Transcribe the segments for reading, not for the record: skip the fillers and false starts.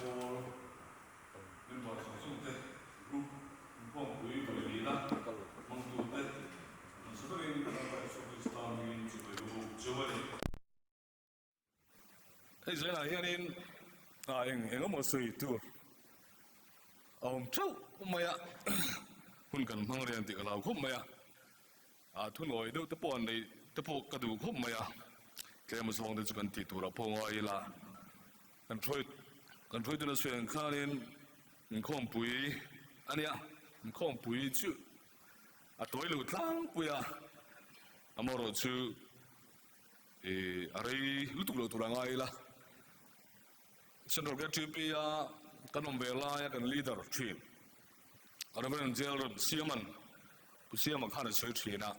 for member Samsung group Inkhawmpui Vawi mangtu te sebagai member Pakistan ini sebagai jawab. Saya ini yang masuk itu, tahu maya, pun kan mengerian tiga lau maya, tu noi itu tepuan dari tepuk kadu maya, kita masuk orang itu kan tidur apa ngoi lah, kan troy tu nasi yang kalian Inkhawmpui, ania Inkhawmpui tu, atau ilu tang puya, amoro tu, hari lutuk lu turang ai lah. Central KTP ya kan membela ya kan leader team. Ada orang jalan siaman kan ada China.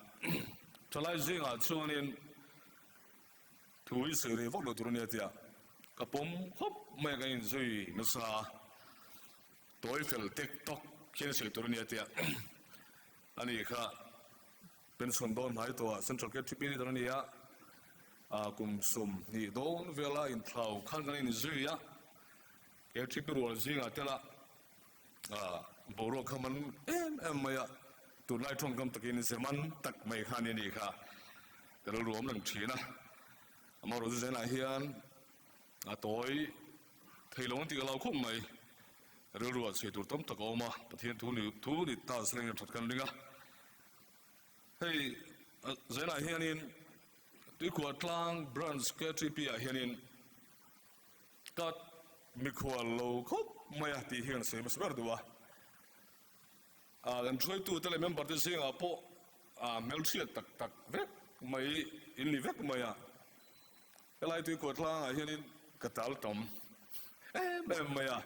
Kalau saya cuman ini tulis sendiri waktu turun dia, kapom hop mereka ini jadi nusa toifel TikTok kini saya turun dia. Ani kah pensondon hai tu Central KTP ni turun dia, kumsum ni don vela intau kan ini jadi ya. KTP ruang sini adalah borok kaman maya tu naik tongkam tak ini seman tak mereka ini kah kalau ruang nang China amar udah saya nahian atoi thailong tiga lau kum mai ruang saya tu tam tak oma patian tu ni tas sering terkan dengar hei saya nahian ini di kuat lang branch KTP ahianin kat Mikhawal lo kop maya tihian saya masih berdua. Dan troy tu tele member tu saya apa melsia tak vek mai ini vek maya. Kalau itu ikut lah ini ketal tom. Maya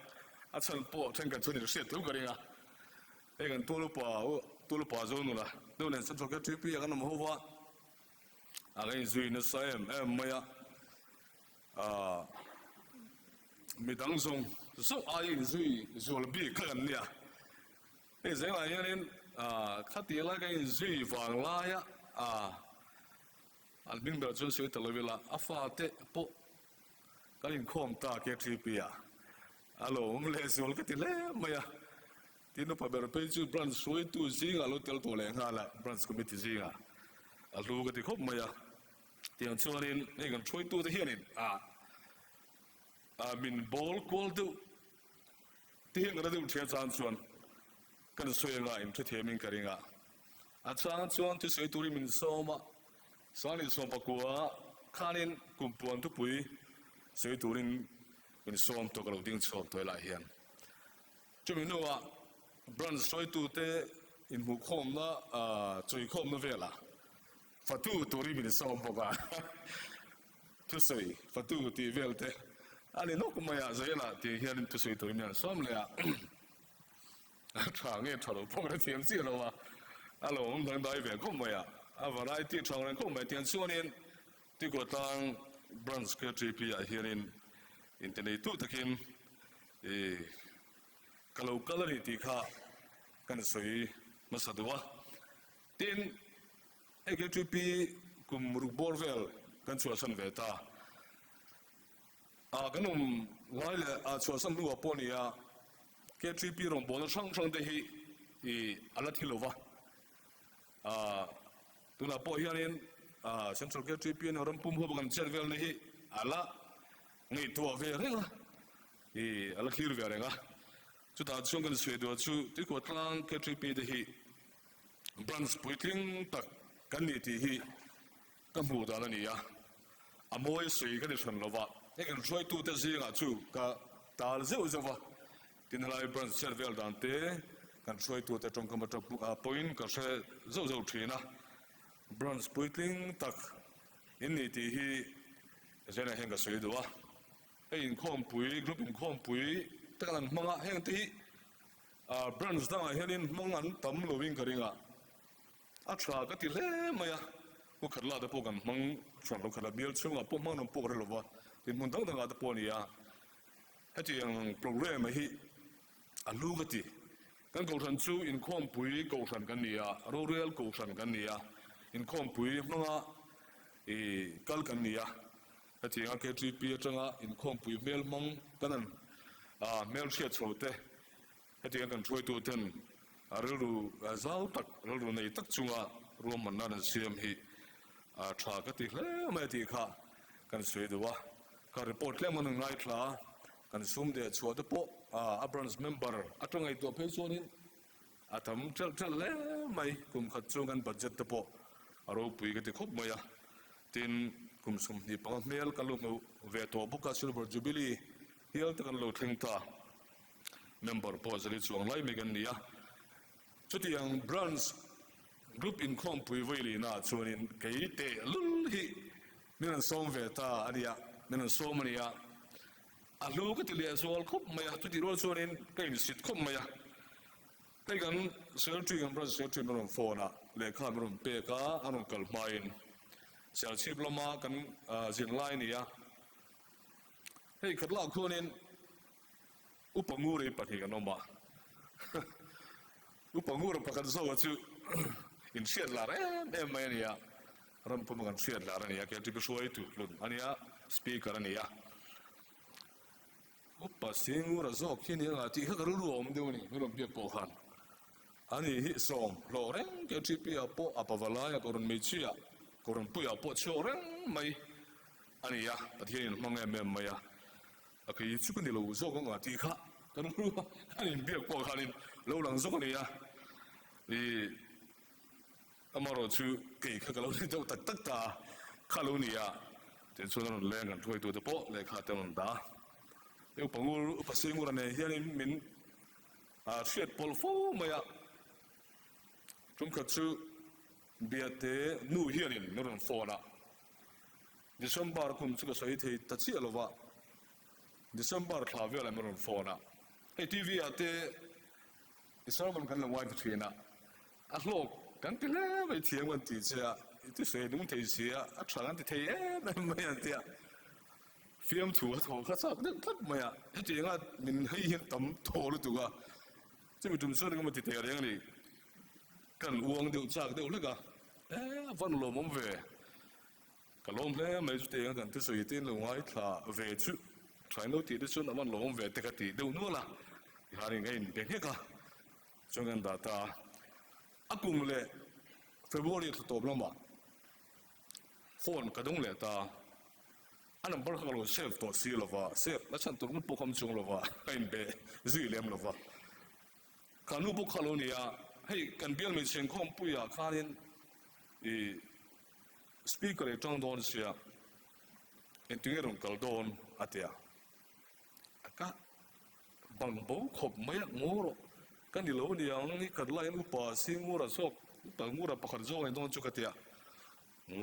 asal po tengah tu ni siat tu keringa. Kan tu lupa zonu lah. Tu ni Central KTP akan mahu buat. Akan izin saya maya. Midang song, so ayin zui lebih kan dia. Saya ini kati lagi zui fang laya albin berjuang saya terlebih lah. Afate po kalin kom tak KTP ya. Alo, melesol kati le maya. Tino pa berpeju branch suai tu zinga lo tel tu le ngala branch committee zinga. Alu kati kop maya. Tiang cuanin ni kan suai tu terhianin min bol kual tu tiang ada tu tiang cuan kan suai lain tu tiang min keringa cuan tu suai turi min soma soalnya soma pakua kanin kumpulan tu pui suai turi min som tu kalau ting som tu lahian cuma ni wa brand suai tu te in hukum la cuy hukum na vela fatu turi min som pakua tu suai fatu ti vel te ani nok maya saya lah tiada tu suai tu ni som le change chalo pun ada tiang sih lah alo orang tang dai be kau maya variety change kau maya tiang suanin ti ko tang branch KTP ahirin internet tu takin kalau kalori tika kan suai masa dua tin KTP kumuruk borvel kan suasan beta kanum wala suasan dua pon ya KTP rombongan sang deh alat hilova tu nak po yang Central KTP ni orang pumpu bukan server ni ala ni tua vere lah ala hiru vere lah sudah jangan sudah tu ikut lang KTP deh branch puiting tak kan ni deh kamu dah ni ya amoy sui kan isan lova kan troy tu tersiang tu ka tal zeu zeva tinalai branch server dante kan troy tu terjong kemat point ka se zeu China branch puiting tak ini tihi saya hengga sui dua Inkhawmpui group Inkhawmpui tekan manga heng tihi branch dah henin mangan tam loving keringa acha ka tile maya ko kharla da pogan mang chuan lo khala bial chunga po mang nom pok relova tin mun dang dang ada ponia hati yang program hi alu gati kan ko than chu Inkhawmpui ko than kan nia rural ko than kan nia Inkhawmpui manga kal kan nia hati yang KTP changa Inkhawmpui mel mang kanan เมลเชียโชเตให้ที่กันช่วยตัวเต็นเราดูเจ้าตักเราดูในตักจุงรวมมันนั่นเสียมฮีทรากติแล้วไม่ตีข้ากันสวยดูว่าการรีพอร์ตเรื่องมันง่ายคลากันซุ่มเดือดชัวร์ตัวโปอับรันส์เมมเบอร์ตรงไอตัวเพจส่วนนี้ทำจะแล้วไม่คุมขัดจุงกันบัดเจ็ตตัวโปเราปุยกันที่ครบไหมทีนคุมซุ่มนี่ปังเมลกันลงเวตัวบุกซิลเวอร์จูบิลีเฮียลกันลงทิ้งตาเมมเบอร์โพสต์ลิช่วงไล่ไม่กันนี่ชุดยังบรันส์กรุ๊ปอินคอมปุยไว้ลีน่าชวนนี้เกี่ยเตะลุลฮีมีนั่นส่งเวตาอันนี้มีนั่นส่งมันนี่ลูกก็ที่เลี้ยงส่วนครบไหมชุดที่รู้ชวนนี้ก็อินสิทธิ์ครบไหมแต่กันเสียทีกันบรันส์เสียทีมันโฟนะเลขามันเปก้าอันนั้นกัลมาอินเสียชีพลมากันจินไลนี่เฮ้ยขัดลากคนนี้อุปงูรีปฏิกันออกมาอุปงูรีปกันโซ่ชื่ออินเชียร์ลาเรนไม่เนี่ยรำพูดกันเชียร์ลาเรนเนี่ยแกที่ก็ช่วยตุลุนอันนี้สปีกเกอร์เนี่ยอุปสิงห์ระโซกที่นี่ที่เขารู้รวมเดี๋ยวนี้ไม่รู้เบียบโปขันอันนี้ฮิสองโลเร่งแกที่พี่อาโปอาปวาลายก็รุนไม่เชื่อก็รุนพี่อาโปโชเร่งไม่อันนี้ประเทศนี้มังเอ็มไม่ก็ยิ่งชุกันดีเราโซกงาที่ข้าก็รู้ว่าอันนี้เบียบโปขันนี่เราหลังโซกนี่อามาโรชูเกี่ยกับเราเนี่ยจะตักตาข้ารู้นี่เดี๋ยวส่วนนั้นแรงกันช่วยตัวเฉพาะเลยข้าเต็มตาเดี๋ยวปังงูปัสสิงูนั่นเนี่ยนี่มินเชียดพอลฟูมาจุ่มขัดชูเบียเตนู่เฮียนินนู่นฟอนะดิฉันบาร์คุมชุกสวยที่ตัดเสียลวะดิฉันบาร์คลาเวลอะไรนู่นฟอนะไอทีวีเตอิสราเอลกันลงไว้ที่นะโลกกันที่แล้วไปเที่ยงวันที่เจ้าที่สวยนุ่มที่เสียฉันนั่นที่เที่ยไม่ยันเที่ยฟิล์มถูกข้าทราบนึกทักไม่ที่จริงมินให้ยังต่ำโตเลยตัวจะมีจุดส่วนก็มาติดเตียงนี่กันอ้วงเดียวจากเดียวเลยวันลมเวกันลมแล้วไม่จุดเตียงกันที่สวยที่ลงไว้ท่าเวชุใช้โน้ตที่สุดวันลมเวแต่ก็ตีเดียวนู้นละหาเรื่องเเป็นแค่ก็จงกันดาตาอากุมเลยเฟบรุรีตบลงมาโฟนกระดุงเลยตาอันนั้นบริษัทเราเซฟตัวซีลว่าเซฟแล้วฉันตัวมันปกครองจงลว่าเป็นเบซีเลียมลว่าการรู้พวกเขาเนี่ยให้กันเบี้ยมีเชิงข้อมปุยข้าเรียนสปีกเกอร์จังโดนเสียเอ็นตัวเองกัลโดนอัตยาก็บางบ่ขบไม่งูหรอกกันนี่เราเนี่ยนี่ขัดไล่อุปสิงูระซอกแต่งูระปักขัดโจ้ไอ้โดนจุกเตีย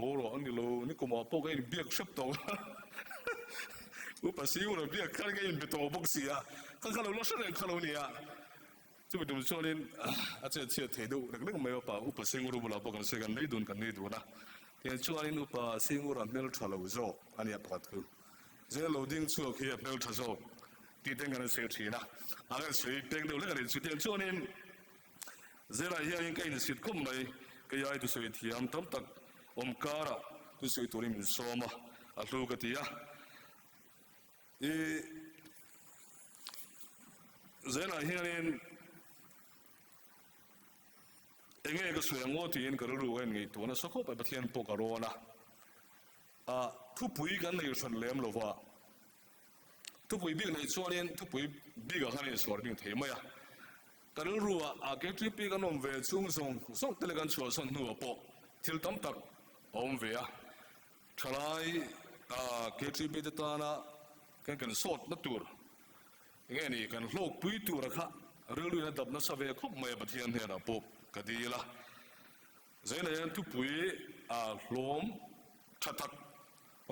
งูหรอกอันนี้เรานี่ก็มาพวกไอ้เบี้ยเชฟตัวอุปสิงูระเบี้ยขัดไอ้เป็นตัวพวกเสียก็เขาเราล้อเส้นเขาเราเนี่ยจะไปดูช่วงนี้อาจจะเชื่อถือดูแต่ก็ไม่เอาป่าอุปสิงูระบุเราพวกกันเสียกันไม่ดูกันไม่ดูนะยังช่วงนี้อุปสิงูระเมลทะเลโจ้อันนี้ปักคือเจ้าเราดิ้งช่วงที่เมลทะโจ้ที่เต็งกันเสียทีนะอะไรเสียเต็งเดี๋ยวเรื่องอะไรสุดที่ช่วงนี้เจ้าเฮียยังกันสิทธิ์คุ้มไหมก็ย้ายตัวเสียทีอันตั้มตักการะตัวเสียตัวนี้มันสมาลูกที่เจ้าเฮียนี่เองก็สวยงามที่เองก็รู้เองไงตัวนั้นสักคนไปประเทศปกตินะทุกปีกันในส่วนเลี้ยงหรือว่าทุกปีบิ๊กในส่วนนี้ทุกปีบิ๊กกันในส่วนนี้เท่ไหมก็รู้ว่าเกิดที่ปีกันนมเวชุ่มส่งเตลกันชัวร์ส่งหัวปอกที่ตั้มตักอมเวียทลายเกิดที่ปีเดตานะกันสดนัดตัวงี้นี่กันโลกปุยตัวระค่ะเรื่องนี้ดับนัสเวคบไม่ประเทศเนี่ยนะปกก็ดีละเจ้าเนี่ยทุกปีลมชัดทัก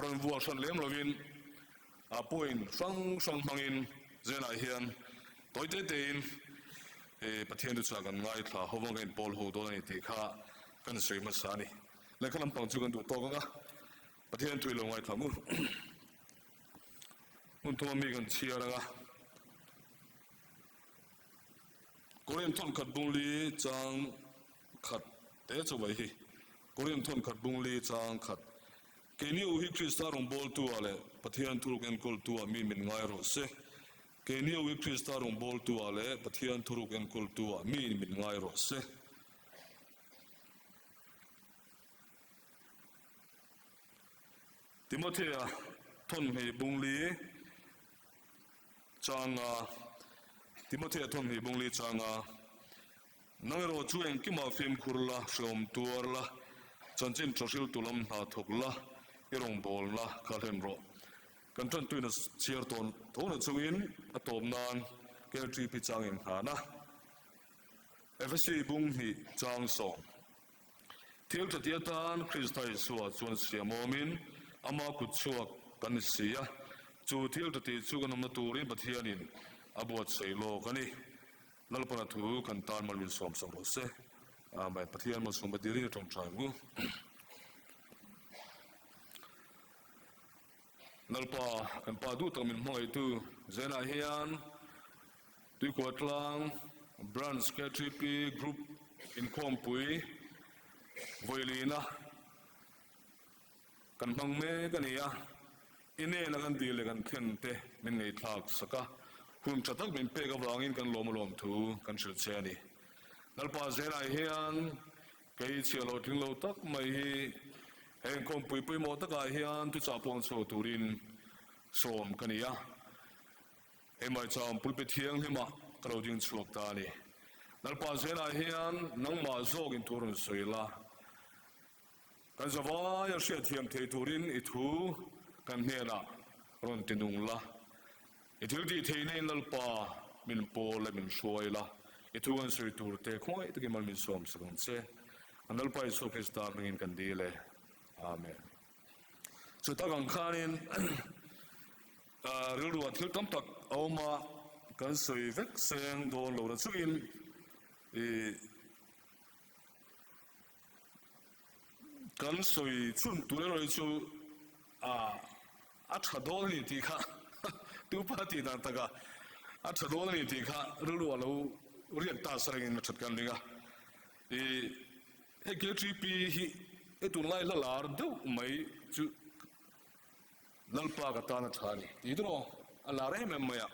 รันวัวส่วนเลี้ยงเราวินป่วยส่งมังอินเจ้าเฮียนตัวเด็ดประเทศที่จะกันง่ายท่าเขาบอกกันบอลหูตัวนี้ที่ข้ากันสวยมาสานี่แล้วก็ลำพังจุกันดูตัวกันประเทศที่ลงง่ายท่ามุ่งตัวมีกันเชียร์นะก็เรียนทุนขัดบุญลีจังขัดเตะจะไว้ฮีก็เรียนทุนขัดบุญลีจังขัดเกนี่อุฮิคริสตาร์องบอลตัวเลยประเทศทุรกันกอลตัวมีมินง่ายรู้สึก ke ni wi krista rong bol tu ale pathian thuruk en kul tu mi min ngai ro se Timothea thon me bungli changa Timothea thon me bungli changa nangro chueng kima film khurla shom tuarla chanchin chosil tulam na thokla irong bolna khalem ro kan tan tuina chiar ton thona chuin atom nan keltri pi changin hana efesi bung hi chang song thil chatiatan kristai suwa chuan siamomin ama kutsuak kan sia chu thil chati chugan amna turin pathianin abuat seilo kani nalpana thu kan tan malmin som som ro se mai pathian ma som badiri tong changu nalpa kan pa du tamin moi tu zena hian tu kwatlang branch secretary group Inkhawmpui Vawi kan mang me kania ine la kan dil kan thente min nei thak saka hun chatak min pe ga wangin kan lom thu kan sil chani nalpa zena hian kai chialo thinglo tak mai hi Inkhawmpui pui mo taka hian tu cha pon so turin som kania emai cham pulpe thiang hima crowding chuak ta ni nalpa zena hian nangma zog in turun soila kan zawa ya sia thiam thei turin I thu kan hena ron tinungla I thil ti thei nei nalpa min pol min shoila I thu an sui tur te khoi te mal min som sakang che nalpa so krista ngin kan dile amen so ta gang khanin rilwa thil tamtak awma kan sui vek seng don lo na chuin kan sui chun tu le roi chu a thadol ni ti kha tu pa ti dan taka a thadol ni ti kha rilwa lo riak ta sareng in chat kan linga he KTP hi etu lai la lar do mai chu nalpa ka ta na thani tidro ala re me maya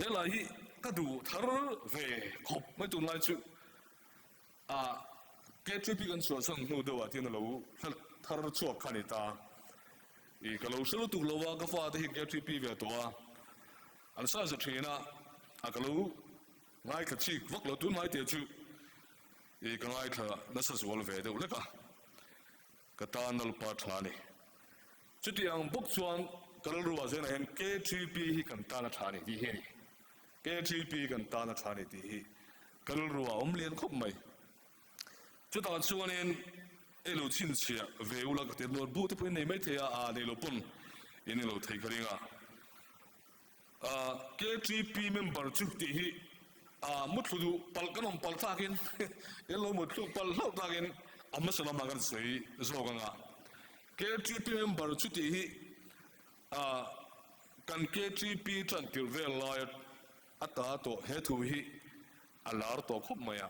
ela hi kadu thar ve khop mai tu lai chu KTP kan so sang nu do wa tin lo thar chu khani ta kalau selu tu lo wa ka fa de KTP ve to an sa sa thina kalau ngai ka chi vak lo tu mai te chu ka ngai tha na sa zo ve de le ka ta nal pa thani chuti ang buk chuan kalal ruwa zena hen KTP hi kan ta na thani di he KTP kan ta na thani di hi kalal ruwa omlian khop mai chuta chuanin elo chin chia veula ka te nor bu te pui nei mai thea ne lo pun ini lo thei kharinga KTP member chu ti hi mutlu pal kanom pal thakin elo mutlu pal lau takin amma salama kan sei zoganga KTP member chu ti hi kan KTP chan til vel lai ata to he thu hi alar to khop maya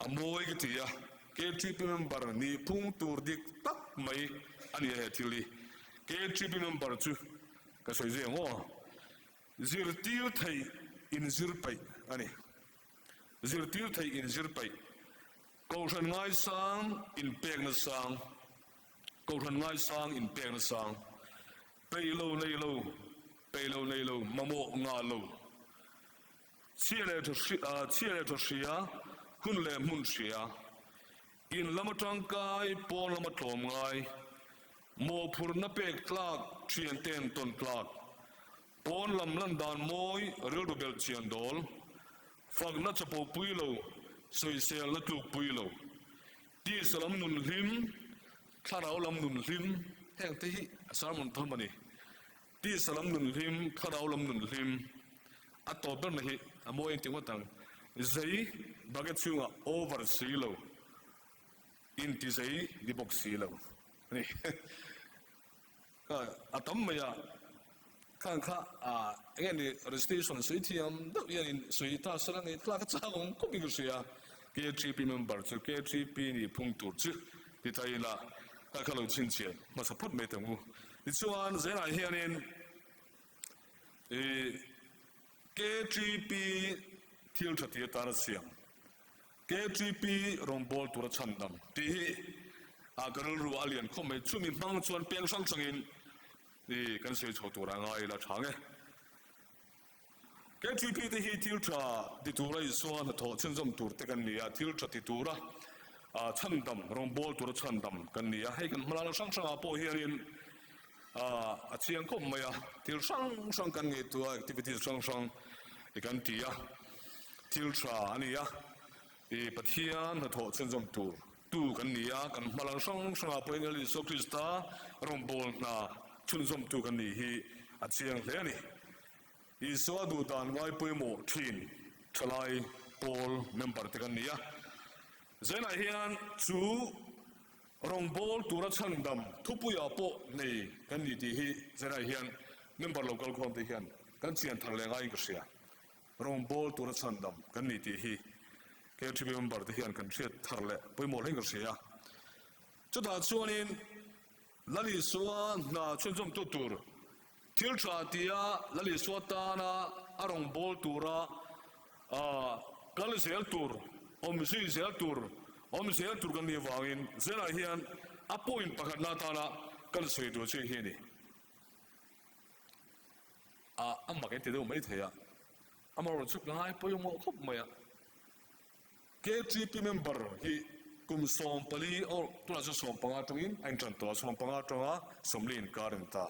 amoi ki tia KTP member ni pung tur dik tak mai ani he thili KTP member chu ka soi je ngo zir tir thai in zir pai ani zir tir thai in zir pai ko ran ngai sang in pek na sang ko ran ngai sang in pek na sang pei lo nei lo mamo nga lo chiale to sia hun le mun sia in lamatang kai pon lamatom ngai mo phur na pek tlak thien ten ton tlak pon lam lan dan moi ril do bel chian dol fag na chapo puilo soi sel na tuk puilo ti salam nun him kharau lam nun him heng te hi sarmon thamani ti salam nun him kharau lam nun him ato ber na hi amoi ting watang zai baget chunga over silo in ti zai di box silo ni ka atam maya kan kha engani registration suitiam do yanin suita sarang ni tla ka changong ko bi sia KTP member chu KTP ni phungtur chu ti thaila ka khalo chin che ma support me tamu ni chuan zera hianin KGP ทิลชติตาร์เสียง KGP รองบอลตัวชันดำที่อาการรู้อาเลียนเขาไม่ช่วยมีมังชวนเปียงสังสังอินกันเสียชดตัวร่างละช่างKGP ที่ทิลชาที่ตัวไรส่วนทอดเช่นจำตัวแต่กันเนี่ยทิลชติตัวระชันดำรองบอลตัวชันดำกันเนี่ยให้กันมาละสังสังอาโปเฮียรินอาเชียงเขาไม่ทิลสังกันเนี่ยตัว activity สังกันที่ทิลชาอันนี้ปะเทียนทอดเช่นจำตัวกันเนี่ยกันมาละสังอาโปเฮียรินสุคริสตารองบอลน่ะชุนจำตัวกันนี่อาเชียงเลยนี่สวัสดีตานไว้ไปหมดทีนทลายโพลเมมเบอร์ที่กันเนี่ยเจ้าหน้าที่จูรองบอลตัวรัชันดำทุบยาโปนี่กันนี่ที่เจ้าหน้าที่เมมเบอร์ local คนที่กันเชียนทะเลง่ายก็เสียรองบอลตัวรัชันดำกันนี่ที่เกี่ยวกับเมมเบอร์ที่กันเชียนทะเลไปหมดเลยก็เสียจุดท้ายส่วนนี้นั่นคือส่วนน่าชนจมตัวทิลชาติยาลลิสวตานาอารมณ์บอลตัวระกัลเซลตัวอมซีเซลตัวกันนี่วางินเจ้าหน้าที่อัปโปอินปะกันนาตานากัลเซลตัวเชี่ยนี่อันมาเก็ตเดี๋ยวไม่เทียอันมารู้สึกง่ายไปยังมองครบไหมKGP member ที่กุมส่งไปลีโอตัวนั้นจะส่งปังอาตรงนี้ไอ้จันตัวส่งปังอาตรงสมลีนการันตา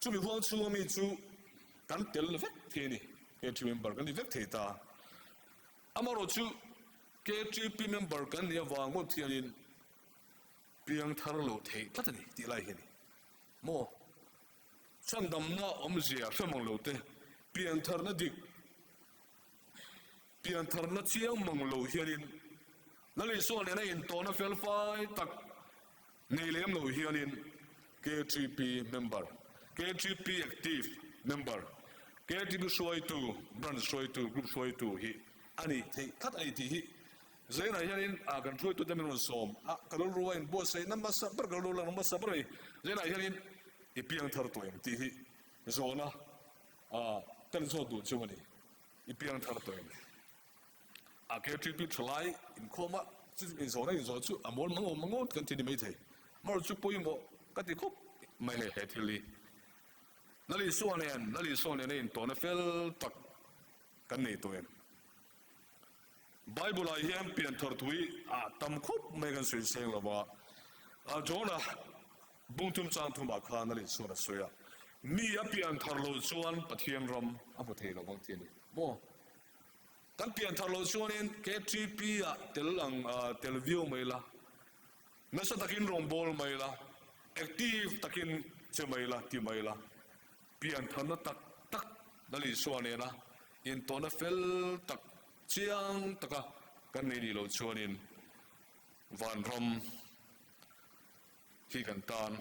จู่มีความชั่วมีจู่กันเตลเวกเทนี่ KGP member กันนี่เวกเทตาอามารู้จู่ KGP member กันเนี่ยวางหมดที่นี่เพียงทาร์โลเทตัดนี่ที่ไรเห็นโม่ฉันดำน้าอมเสียสมองโลเทเพียงทาร์นัดิเพียงทาร์นัดเชียงมองโลเห็นนั่นเลยส่วนนี้นะตัวนั้นเฟลไฟตักนี่เลี้ยงโลเห็น KGP member KGP active member KGP ช่วยตัว branch ช่วยตัว group ช่วยตัวฮีอันนี้ที่คัดไอ้ที่ฮีเจ้าหน้าที่กันช่วยตัวเต็มมันสมกันรู้ว่าบอสใส่น้ำมันสับปะกันรู้แล้วน้ำมันสับปะเลยเจ้าหน้าที่อีเพียงทาร์ตัวเองที่ฮีโซน่ะกันโซดูช่วงนี้อีเพียงทาร์ตัวเองKGP ทลายอินโคมาซึ่งอินโซน่ะอินโซจู่มอลมังกันที่นี่ไม่ใช่มาจู่ปุยโมกันที่คุบไม่ให้เหตุลีนั่นลิส่วนนี้ตัวนั้นเฟลตักกันนี่ตัวเองไบเบิลไอ้เหี้ยเปลี่ยนทอร์ตุยตั้มคุบไม่กันสุดเสียงละว่าโจน่ะบุ้งทุ่มจางทุ่มบักขานั่นลิส่วนนั้นสวยมีเปลี่ยนทอร์โลส่วนปะเทียนรำเทละบางทีนี่โม่กันเปลี่ยนทอร์โลส่วนนี้ KGP เตลวิวไม่ละไม่ใช่ตะกินรองบอลไม่ละแอคทีฟตะกินเชื่อไม่ละที่ไม่ละเปลี่ยนทางนั้นตักนั่นลิส่วนนี้นะอินตัวนั้นเฟลตักเชียงตักกันนี่เราชวนอินวันรำที่กันตาน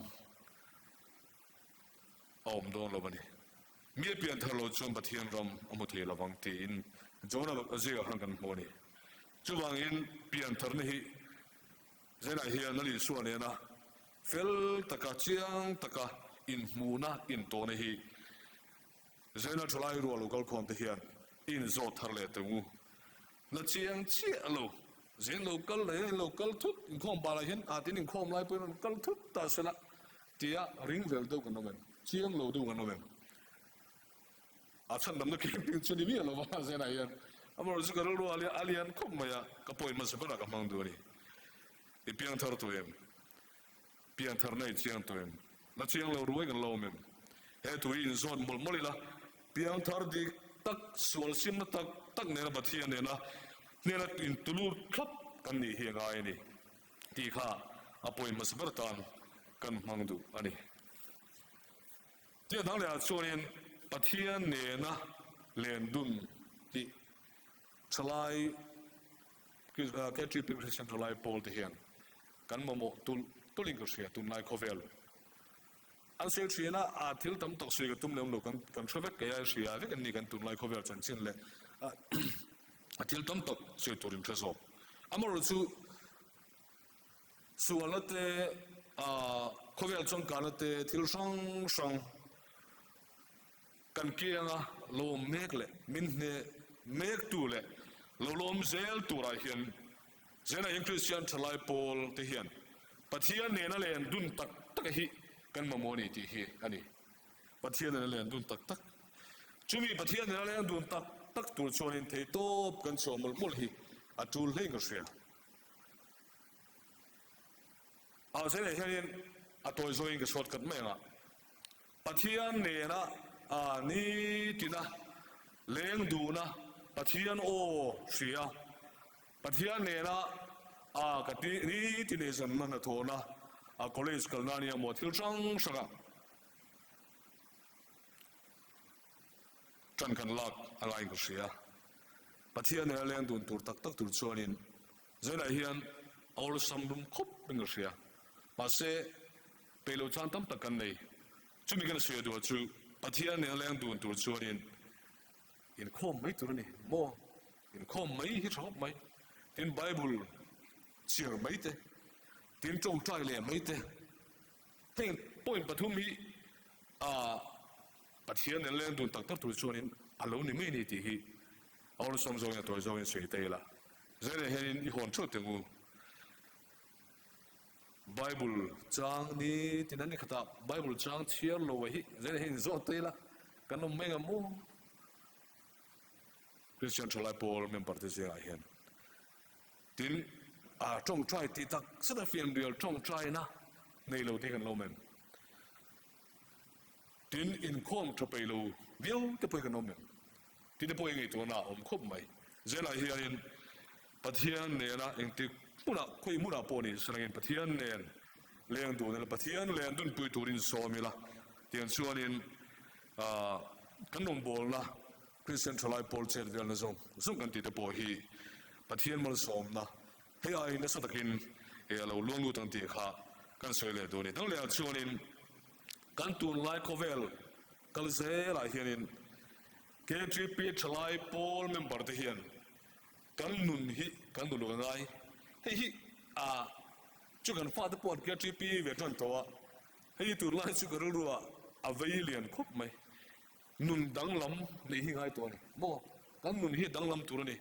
อมโดนเราบันนี้มีเปลี่ยนทางเราชวนปะเทียนรำอมุทีเราบางทีอินโจน่าเราเสียหันกันโมนี่จู่บางอินเปลี่ยนทางนี้เจ้าหน้าที่นั่นลิส่วนนี้นะเฟลตักเชียงตักอินมูนะอินตัวนี้เจ้าหน้าที่ลายรัวลูกคนที่เห็นอินโซทาร์เลตงูนั่นเชียงเชี่ยลูเจ้าลูกทุกอินคอมบาลเห็นอาทิตย์อินคอมไลน์เป็นลูกทุกตาสละที่ริงเวลดูกันโนเมนเชียงลูดูกันโนเมนฉันดำนึกถึงชุดนี้แล้วว่าเจ้าหน้าที่อามารู้สึกว่ารู้อาเลียนคอมมาอย่ากับป่วยมาสักหน่อยกับมังดูนี่อีเพียงทาร์ตัวเองเพียงทาร์ในเชียงตัวเองนั่นเชียงเรารู้กันเราเองเฮ้ตัวอินโซนมลละเพียงทาร์ดีตักส่วนซิมตักเนี่ยนะบัดเทียนเนี่ยนะอินตุลูครับกันนี่เฮียงไงนี่ที่ข้าอภัยมาสักตานกันมังดูอันนี้ที่ทั้งเลยส่วนบัดเทียนเนี่ยนะเลียนดุนที่สลายคือแค่ทริปเป็นเส้นสลายโพลที่เฮียนกันโมตุลิงก็เสียตุนนายโคเวลอันเสียชีนะทิลตั้มตกเสียกับตุ้มเลี้ยงลูกกันช่วยเวกแก่เสียเวกันนี่กันตุนนายโคเวลจันชินเลยทิลตั้มตกเสียตัวริมเทศบอามารู้ส่วนละเตโคเวลจงการละเตทิลช่าง kan kianga lo mek le min ne mek tu le lo lom zel tu ra hian zena in Christian thalai Paul te hian pathian ne na len dun tak tak hi kan mamoni ti hi ani pathian ne len dun tak tak chumi pathian ne len dun tak tak tur chonin thei top kan chomul mul hi atul hei nga ria a zena hian atoi zoin ka short kat menga pathian ne na ni tina leng du na pathian o ria pathian ne na ka ti ni tine zan na thona college kalnania mo thil chang sanga chan kan lak alai ko sia pathian ne leng dun tur tak tak tur chonin zena hian all sambum khop bing sia ma se pelo chan tam tak kan nei chumi kan sia do chu pathian ne leng dun tur chonin in khom mai tur ni mo in khom mai hi chop mai in bible chiar mai te tin trong trai le mai te ten point pathum hi pathian ne leng dun tak tak tur chonin alo ni mai ni ti hi all som zo ya to zo in sei te la zene hen i hon chot te ngu bible chang ni tinan ni khata bible chang chiar lo hi zene hen zo te la kanom mai ngamu Christian thalai Paul member te sia hian tin trong trai ti tak sada fiam real trong trai na nei lo te kan lo men tin in khom tho pe lo viu te poi kan lo men tin te poi ngai to na khop mai zela hian pathian ne na eng ti muna khoi muna po ni sarangin pathian ne leng du ne pathian len dun pui turin so mi la tian chuanin kan nom bol na Christian thalai Paul chen vel na zong kan ti te po hi pathian mal som na he ai na satakin e lo luangu tang ti kha kan soi le do ni tang le chuanin kan tun lai kovel kal ze la hianin KGP thalai Paul member te hian kan nun hi kan du lo ngai hi chu kan fa de pot KGP ve ton to hi tu lai chu kan ruwa availian khop mai nun dang lam nei hi ngai to ni mo kan nun hi dang lam tur ni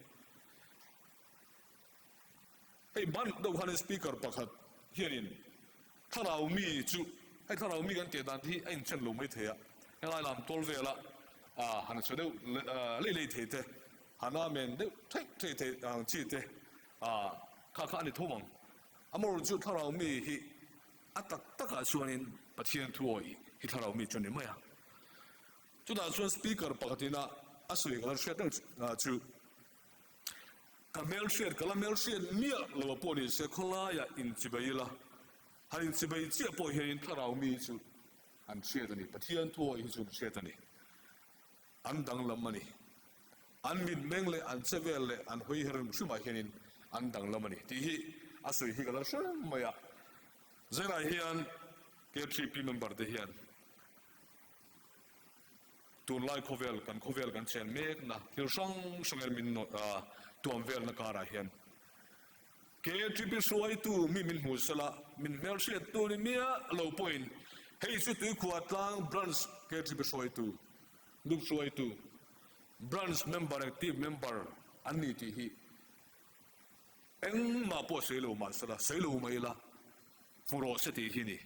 hey ban do han speaker pakhat hianin tharau mi chu ai tharau mi kan te dan thi ai chen lo mai theya ngai lam tol vela han so de le the te hana men de the chi te kha ni thomang amor chu tharau mi hi atak taka chuanin pathian thuoi hi tharau mi chon ni maya chu da chuan speaker pakhatina asui ga shet chu kamel share kalamel share mia lo po ni se khola ya in chibaila hain chibai chi po hin tharau mi chu an share ni pathian thuoi hi chu share ni an dang lamani an min mengle an chevelle an hoi herum shuma henin an dang lamani ti hi asui hi ga shar maya zera hian KTP member de hian tun lai khovel kan chen mek na thil sang sangal min no tuam vel na kara hian KTP suai tu mi min hu sala min mel shet tu ni mia low point hei su tu khuat lang branch KTP suai tu dup suai tu branch member active member ani ti hi eng ma po se lo ma sala se lo mai la furo se ti hi ni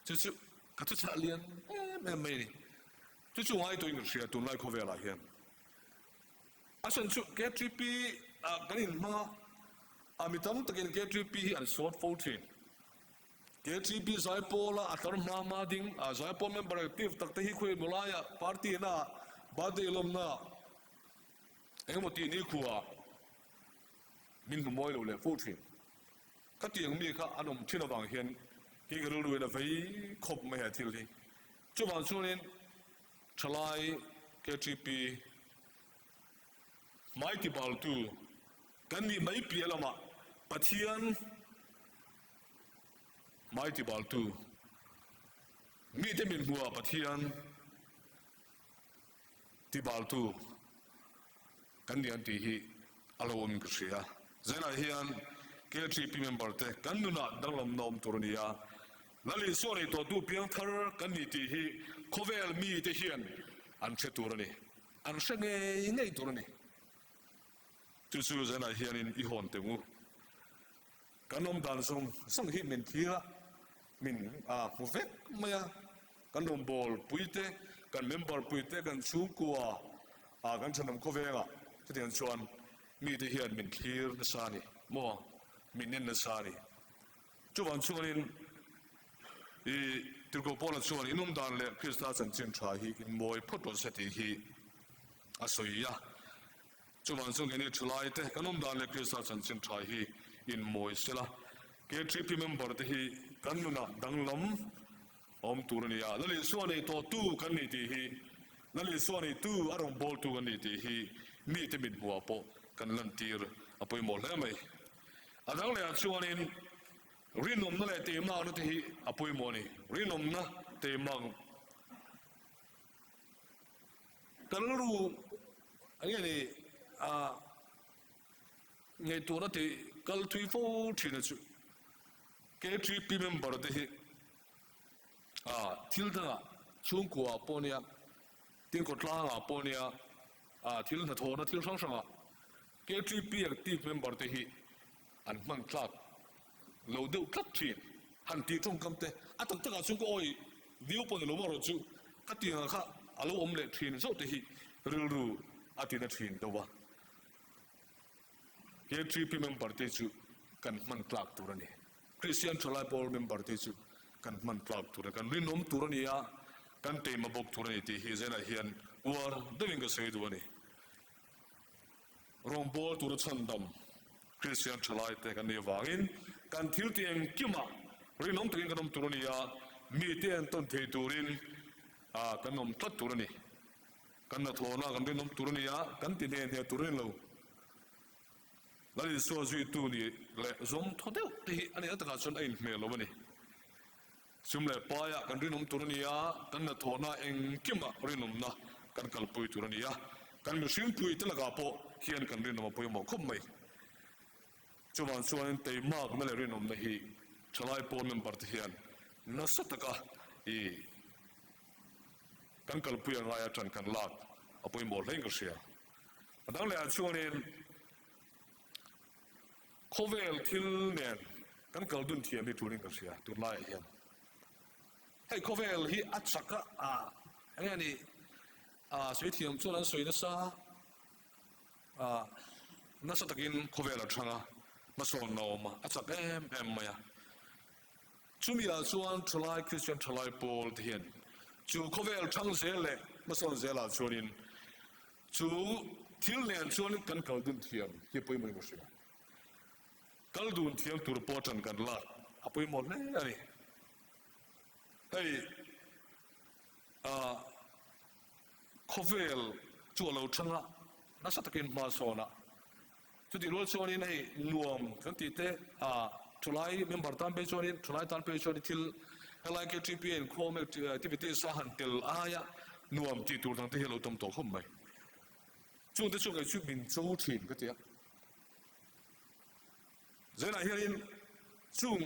chu ka tu cha lian me ni chu ai to ing sia tu lai kho vela hian asan chu KTP ganin ma amitam takin KTP an short 14 KTP zai pola atar ma ding zai pol member active tak te hi khoi mulaya party na bade lom na engmoti ni khuwa min moi lo le 14 ka tiang mi kha anom thina bang hian ki garu lu na vai khop mai ha thil hi chu ban chunin thalai KTP mai ti bal tu kan ni mai pialama pathian mai ti bal tu mi te min huwa pathian ti bal tu kan ni anti hi alon ksia zena hian KTP member te kan nuna danglam nom turnia lali sori to tu piang thar kan ni ti hi khovel mi te hian an che turani an senge nei turani chu zena hianin I hon tengu kanom dan song hi min thira min movek maya kanom bol puite kan member puite kan chu kwa kan chanam ko venga tian chuan mi te hian min thir na sani mo min nen na sani chuan chuanin I tilko pola chuan inum dan le Krista chan chin tha hi in moi photo seti hi asoya chuan ni chulai te kanom dan le Krista chan chin tha hi in moi sela ke trip member te hi kanuna danglam om turania lali suani to tu kan ni ti hi lali suani tu arong bol tu kan ni ti hi mi te mit bua po kan lan tir apoi mo le mai adang le chuanin rinom na le te ma na te hi apoi mo ni rinom na te mang kalaru ani ni ngai tu na te kal thui fo thina chu ke tri pi member te hi thil da chung kwa ponia tin ko tla nga ponia thil na thona thil sang sanga ke tri pi active member te hi an man tlak lo deu tlak thin han ti trong kam te atak taka chung ko oi diu pon lo mo ro chu ka ti nga kha alo om le thin so te hi ril ru atina thin do wa ke tri pi member te chu kan man tlak turani Christian Chalai Paul member te chu kan man tlak tur kan rinom turania kan te mabok turani ti hi zena hian war doing ga sei duani rombol tur chandam Christian Chalai te kan ne wangin kan thil tiang kima rinom te kan turania mi te an ton the turin kan nom tat turani kan na thona kan rinom turania kan ti ne ne turin lo lali so zui tu ni le zom thodeu ti ani ataka chon ain me lo bani sumle paya kan rinom turania kan na thona eng kima rinom na kan kalpui turania kan mi sim pui te laga po hian kan rinom poi mo khom mai chuan te mak na le rinom na hi chalai po member te hian na sataka kan kalpui anga ya tran kan lak apoi mo leng ka sia adang le chuanin Kovel til nen kan kaldun thiam ni turing ka sia tu lai hian hei kovel hi achaka ani sui thiam chuan an sui na sa na sa takin kovel a thanga ma son no ma achak em maya chumi la chuan thlai Christian thlai Paul hian chu kovel thang zele ma son zela chuanin chu til nen chuan kan kaldun thiam hi poi mai mo sia kaldun thiam tur potan kan la apoi mo le ani hei kovel chu lo thanga na sa takin ma sona chu di rol choni nei nuam kan ti te thulai member tam pe choni thulai tan pe choni thil helai ke tpn khom activity sa han tel aya nuam ti tur tang te helo tom to khom mai chung te chung ai chu min chou thin ka tia zena hianin chung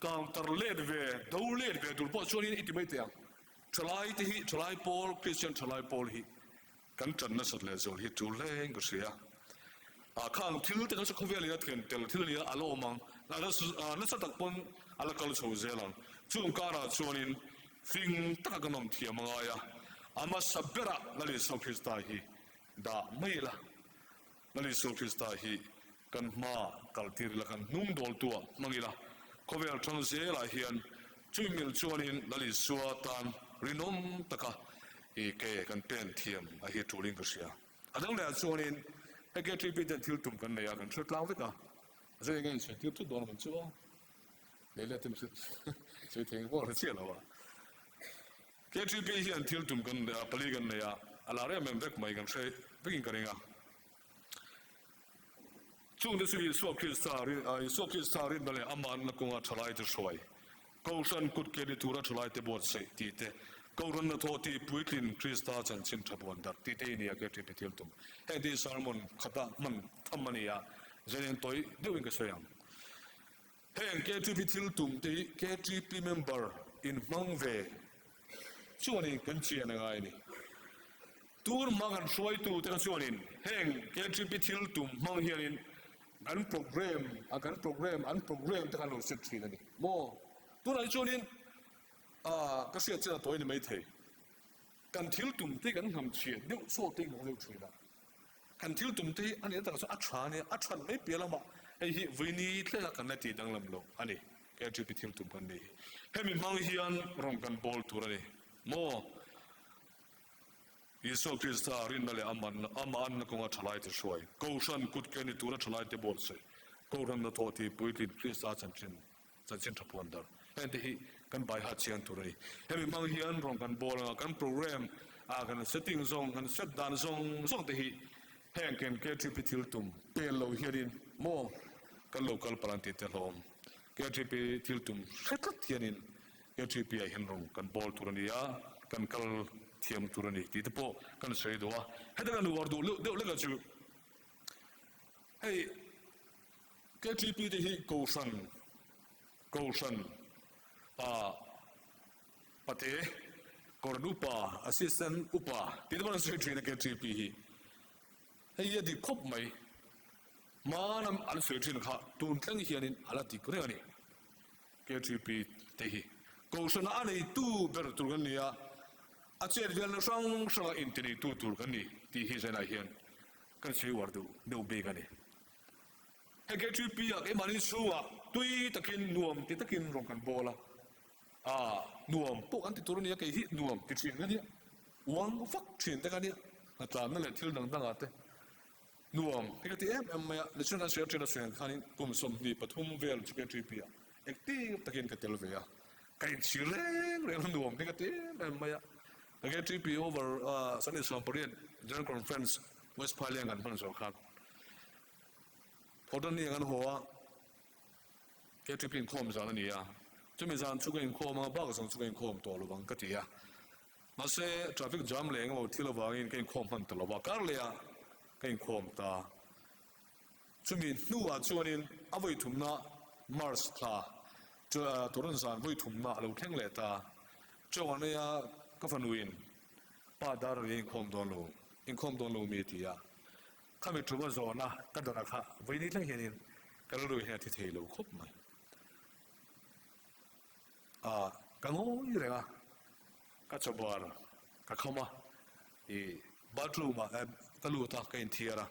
counter led ve do led ve dur po chuanin itimate ya thlai te hi thlai Paul Christian thlai Paul hi kan chan na sat le zol hi tu leng ka sia khang thil te ka sa khovel ya tken tel thil ni alo mang na sa tak pon ala kal chho zelang chung kara chuanin fing ta ka nom thiam anga ya ama sabera lali so Krista hi da maila lali so Krista hi kan ma kaltir la kan num dol tua mangila kovel thangse la hian chumil chuanin lali suwa tan rinom taka ke kan pen thiam a hi turing ka sia adang le chuanin eke tripit thil tum kan ne ya kan thut law veka zai ngan se tir tu don man chu le le tem se theng bo ra che la wa ke tripit hian thil tum kan ne pali kan ne ya ala re mem vek mai kan se vekin karinga chung de sui so Krista ri dale aman na kunga thalai te soi kausan kut ke ni tura thalai te bot sei ti te kauran na thoti puitlin Krista chan chin thabon dar ti te ni ake ti til tum he di sermon khata man thamani ya zen toi doing ka sayang he ke ti til tum te ke ti member in mangve chuani kan chi na ngai ni tur mangan suai tu te chuanin heng ke tripi thil tum mang hianin an program te kan lo set thin ani mo tur ai chuanin ka sia chena toy ni mai thei kan thil tum te kan ham chhiat deu so te ngong leu thina kan thil tum te ani ta so a than mai pela ma ei hi vini thla kan na ti dang lam lo ani ke tripi thil tum kan ni hemi mang hian rong kan bol tur ani mo Yesu Krista rin na le aman na konga thalai te shoi kaushan kut ke ni tura thalai te bol se kauran na thoti puitin Krista chanchin thapuan dar ente hi kan bai ha chian turai hemi mang hian rong kan bol kan program kan setting zong kan set dan zong te hi heng ken ke tripi thil tum pe lo hiarin mo kan local palanti te hlom ke tripi thil tum hretat hianin ke tripi a hin rong kan bol turania kan kal thiam turani ti te po kan sei do heda kan war do le ga chu hey KTP de hi Koshan pate kornupa assistant upa ti de ban sei train KTP hi hey ya di khop mai manam an sei train kha tun tlang hianin ala ti kore ani KTP de hi Koshan ani tu ber turgan ya a chen vel sang intini tu tur kan ni ti hi zena hian kan sei war do no be kan ni he ke tri pi a ke mani suwa tui takin nuam ti takin rong kan bola nuam po an ti tur ni ke hi nuam ti thin kan ni wang fak thin ta kan ni na ta na le thil dang dang ate nuam ke ti em ma le chuna share chuna sen khanin kum som ni pathum vel chu ke tri pi a active takin ka tel ve a kai chireng re nuam ke ti em ma the GTP over Sunday Sampurian General Conference West Paliang and Pansokan. Potani and Hoa GTP in Combs on the year. Jimmy-san took in Coma Box and took in Com to Lubankatia. Must say traffic jam laying or Tilava in King Com and Talovacarlia King Comta. Jimmy, who are joining Avoitumna Mars Kla to Toransan, Voitumna, Luking Leta, Joania. Kafanuin, Padar Inkhawmpui media. Come to Wazona, Kadaraka, Vinita Henin, Kalaru had to tail of Kopma. Kango Yura, Kachabar, Kakoma, a Batruma, Kalutaka in Tierra.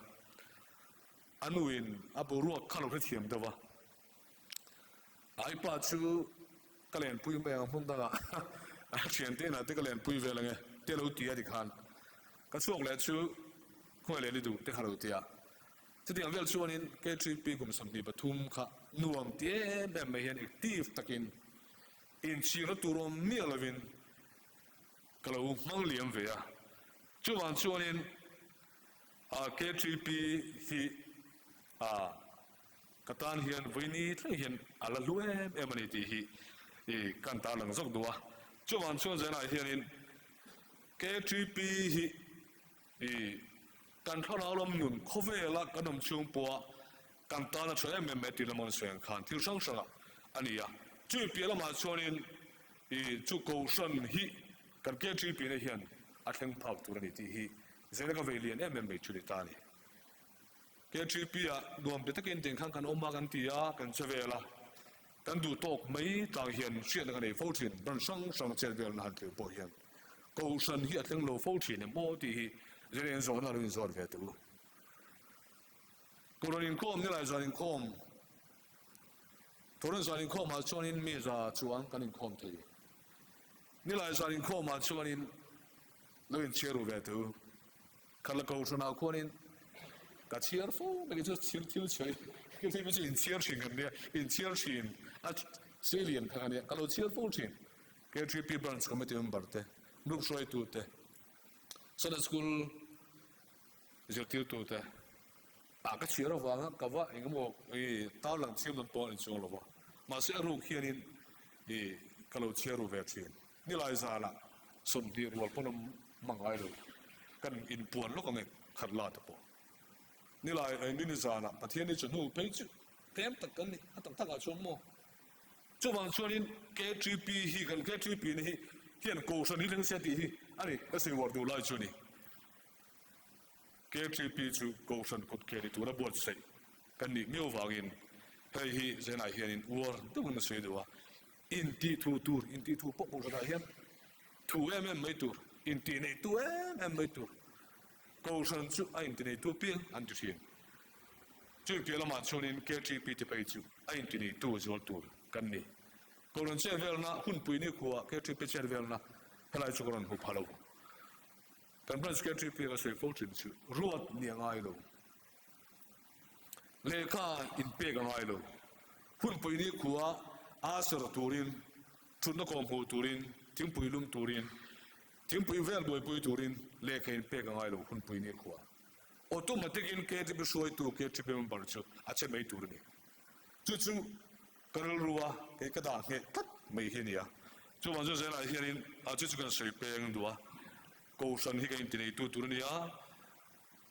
Anuin, Aburua Kaloritium Dava. I part you, Kalen Puyme and Hundana. Actually, I take a land prevail tell out the Adikan. Katsuk let you quite a little take out there. Sitting a well shown in KTP Pigum some people, Tumka, Nuam, the and may an active takin in Chino Turum Milovin Kalo Manglium Vea. Chuan shown in KTP, he Katan here and Vinny, Train, Alaluem, Emanity, he can't tell and Zogdua. Chuan Chunzen I hear in KTP he control Nun, Covela, Ganum Chumpoa, Cantana Tram and Metilamons and Cantil Shangsha, Ania. Two Pielama Sonin, he took ocean, he can KTP in a hen, I think pop to he Zenagavalian MMA to the Tani. KTP, Dom Betakin, Kankan Omagantia, and Sevela. Kan du talk mai tang hian sian nga nei fortune ban sang chen vel na te po hian ko san hi atlang lo fortune mo ti ren zo na rin zo ve tu ko rin kom ni lai zan kom toren zan kom ma chonin me za chuan kan in kom te ni lai zan kom ma chonin lo in cheru ve tu kala ko sona ko nin ka cheerful me just chill choi ke me in cheerful in cheerful at Silian Kanya, Kalo cheerful chin. KTP branch committee memberte. Look show to te. So the school is your tilt to te. A cheer of Wanga, Kava, and walk a thousand children born in Solova. Maseru here in the Kalo cheeru vaccine. Nilazala, some dear Walponum Mangaido. Can in Puan look on a Carlatapo. Nilai and Ninizana, but here is a new page. Tempt the gunny at the Tagachon more. So one showing KTP, he can KTP, he can go so he didn't set he, I say what do like Johnny. ke tri pi chu ko san kut ke ni tu na bot sei kan ni meu wangin hei hi zena hianin war tu na sei do in ti thu tur in ti thu po po da hian thu em mai tur in ti nei tu em mai tur ko san chu a in ti nei tu pi an tu hian chu pi la ma chonin ke tri pi ti pai chu a in ti nei tu zol tur kan ni ko ron che vel na hun pui ni khuwa ke tri pi che vel na helai chu ron hu phalo kan ban ke tri pi ga sei fo chin chu ruat ni ngai lo le kha in pe ga ngai lo hun pui ni khuwa a sar turin chun na kom hu turin tim pui lum turin tim pui vel boi pui turin le kha in pe ga ngai lo hun pui ni khuwa automatic in ke tri pi soi tu ke tri pi man bar chu a che mai tur ni chu chu karal ruwa ke ka da nge tat mai hi ni ya chu man chu zela hianin a chu chu kan sei peng duwa ko san hi ka in ti nei tu tur ni ya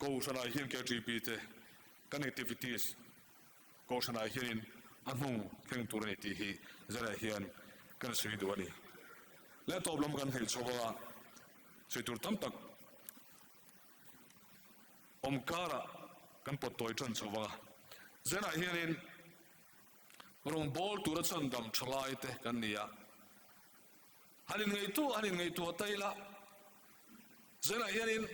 ko san a hian ke tri pi te connectivities ko san a hianin anung theng tur ni ti hi zela hian kan sei duwa ni le top lam kan hei chowa sei tur tam tak omkara kan potoi chan chowa zela hianin rong bol tura chan dam thlai te kan nia hanin ngei tu taila zela hianin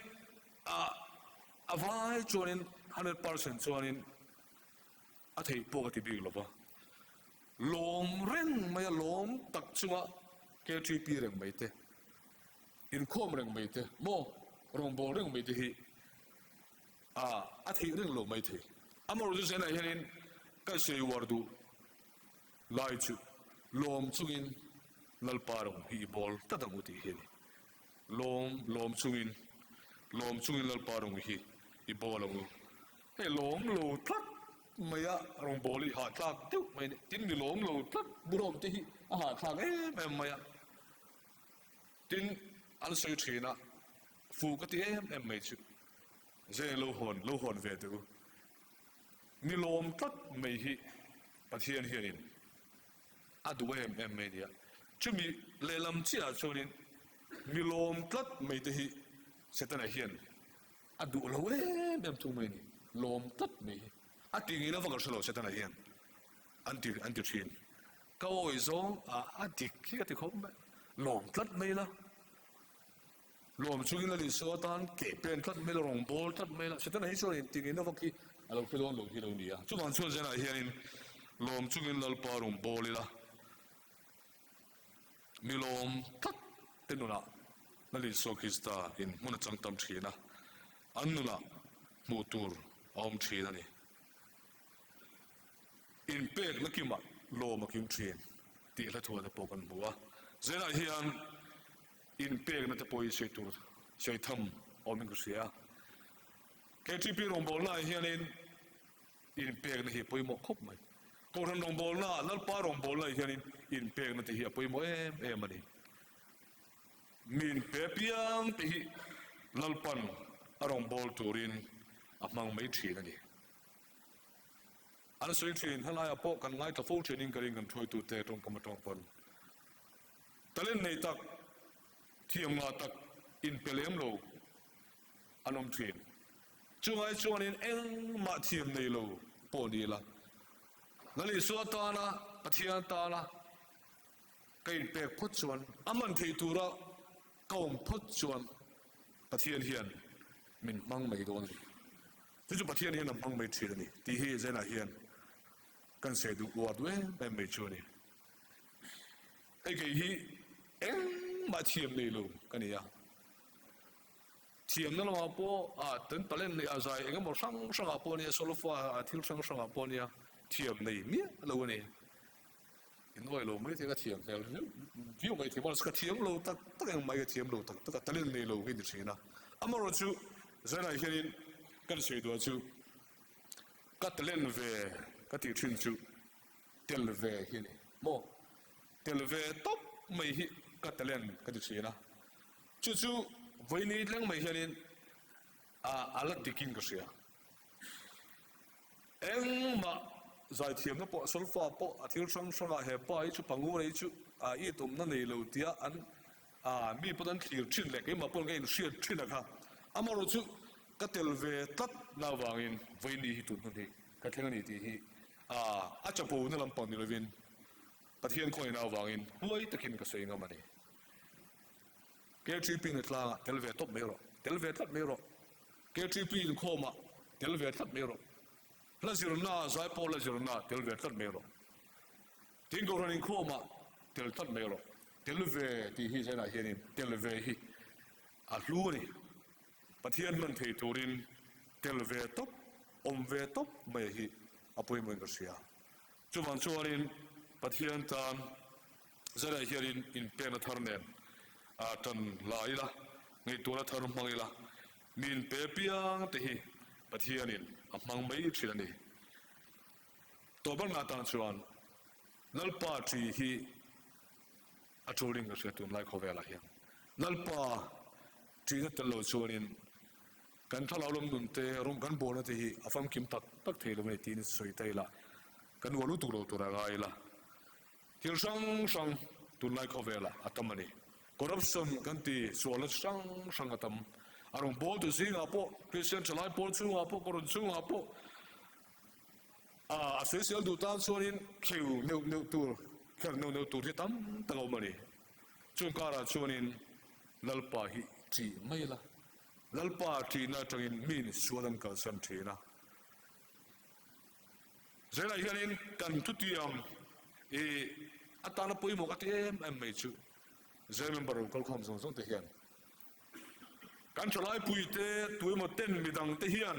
a vai chuanin 100% chuanin a thei po ti big lova lom reng mai lom tak chunga ke tri pi reng mai te in khom reng mai te mo rong bol reng mai te hi a thei reng lo mai the amor ju zela hianin ka sei wardu lai chu lom chungin lalparong hi bol tadamuti hini lom chungin lalparong hi i bolong he lom lo tlat maya rong boli ha tlak tu mai tin ni lom lo tlat burom te hi a ha tlak em maya tin an sei thina fu ka ti em mai chu ze lo hon ve tu ni lom tlat mai hi pathian hianin adu em media chumi lelam chia chonin milom tlat mai te hi setana hian adu lo em tu mai ni lom tlat mai ati ngi la vakar selo setana hian anti chin ka oi zo ati ki ka ti khom lom tlat mai la lom chungin la li so tan ke pen tlat mai rong bol tlat mai la setana hi chonin ti ngi na vaki alo philon lo hi lo ni ya chu man chu jena hianin lom chungin lal parung bolila milom tak tenuna nali sokista in muna changtam thina annuna mutur om thina ni in pek nakima lo makim thin ti la thua da pokan buwa zena hian in pek na te poi seitur seitham oming sia KTP rong bol na hian in pek na hi poi mo khop mai ko ran rong bol na lal pa rong bol na hian in pek na te hi poi mo em ani min pe piang te hi lal pan arong bol turin amang mai thin ani an soi thin halai apo kan ngai ta fo training karing kan thoi tu te tong kamatong pon talen nei tak thiam nga tak in pelem lo anom thin chungai chuanin eng ma thiam nei lo po ni la nali so ta na pathian ta na kain pe phut chuan aman thei tura kaum phut chuan pathian hian min mang mai don chu pathian hian mang mai thir ni ti hi zena hian kan se du wa du em mai chuni ai ke hi eng ma thiam nei lo kania thiam na ma po tan talen ni azai engam sang a po ni solofa thil sang a po ni thiam nei mi lo ni in oi lo mai te ka thiam hel view mai thi mas ka thiam lo tak ang mai ka thiam lo tak ka talen nei lo hi ni thina amaro chu zena hian kan se du chu ka talen ve ka ti thin chu tel ve hi ni mo tel ve top mai hi ka talen ka ti thina chu voi ni lang mai hian ala tikin ka sia eng ma zai thiam na po solfa po athil sang a he pa hi chu pangu nei chu I tum na nei lo tia an mi podan thlir thin le ke ma pon ke in shia thin kha amaro chu ka tel ve tat na wangin voini hi tun ni ka thleng ni ti hi a chapo na lampang ni lovin pathian khoi na wangin huai takin ka sei nga mani ke tri pin tla tel ve top mero tel ve tat mero ke tri pin khoma tel ve tat mero la zirna zai po la zirna tel ve tat mero tin go ranin khoma tel tat mero tel ve ti hi zena hianin tel ve hi a hlu ni pathian man thei turin tel ve top om ve top mai hi apoi mo ngasia chuman chuanin pathian tan zara hiarin in pena tharnen a tan laila ngai tura thar mangila min pe piang te hi pathianin a mang mai thilani to bang na tan chuan nalpa tri hi a chuling a tun lai khovela hian nalpa tri na talo chuanin kan thalau lom dun te rom kan bona te hi afam kim tak tak thei lo me tin soi taila kan walu tu lo tu ra gaila thil sang tun lai khovela atamani corruption kan ti suala sang atam arong bol tu zinga po christian chalai por chunga po koron chunga po a social du tan sonin khiu neu tur khar neu tur hi tam talo mani chung kara chuanin lalpa hi chi maila lalpa ti na tangin min suadan kal sam thina zela hianin kan tutiam e atana poi mo katem mai chu zemen baro kal khom song te hian kan chalai pui te tui mo ten midang te hian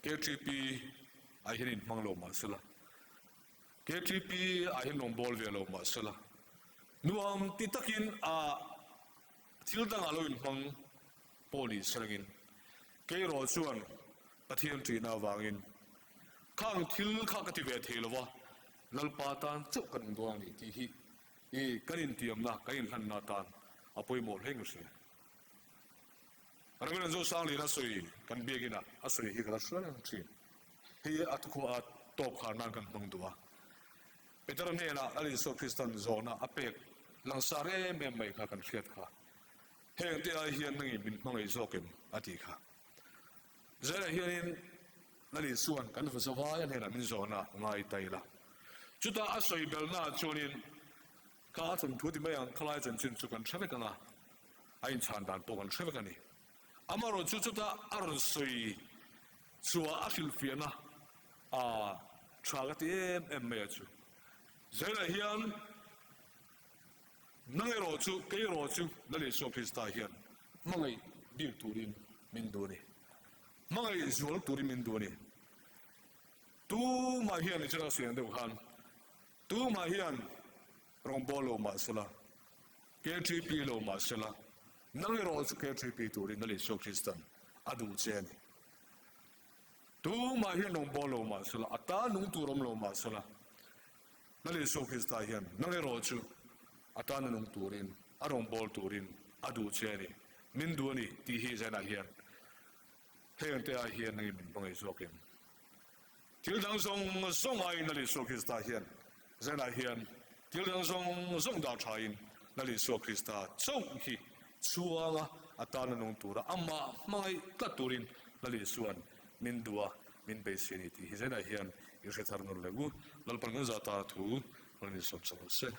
KTP a hianin manglo ma sala KTP a hin long bol ve lo ma sala nuam ti takin a thildang aloin mang poli sergin ke ro chuan pathian tri na wangin khang thil kha ka ti ve thelowa lalpa tan chu kan duang ni ti hi e kanin tiam na kain han na tan apoi mo heng se aramen zo sang li na soi kan begina asoi hi kala suan tri hi atukho a top kha na kan mang duwa peter ne na ali so kristan zona apek langsare me mai kha kan khiat kha heng te a hian ngi min mangai zokem ati kha zara hianin nali suan kan fa zawaya ne na min zona ngai taila chuta asoi belna chunin ka thun thuti mai ang khalai chan chin chu kan thave kana ain chan dan po kan thave kani amaro chuta aron soi chuwa akhil fiana a thagati em me chu zara hian nangai ro chu kei ro chu nali so krista hian mangai bil turin min doni mangai zol turin min doni tu ma hian ni chara sian deu khan tu ma hian rong bolo ma sala KTP lo ma sala nangai ro chu KTP turin nali so krista adu cheni tu ma hian rong bolo ma sala ata nung turom lo ma sala nali so krista hian nangai ro chu atana nung turin arong bol turin adu cheni min duani ti hi zana hian heng te a hian ngi min bangai zokem til dang song ai nali so krista hian zana hian til dang song da thain nali so krista chong hi chuanga atana nung tura amma mai ka turin nali suan min dua min beisini ti hi zana hian irhe tharnur legu lalpang za ta thu nali som se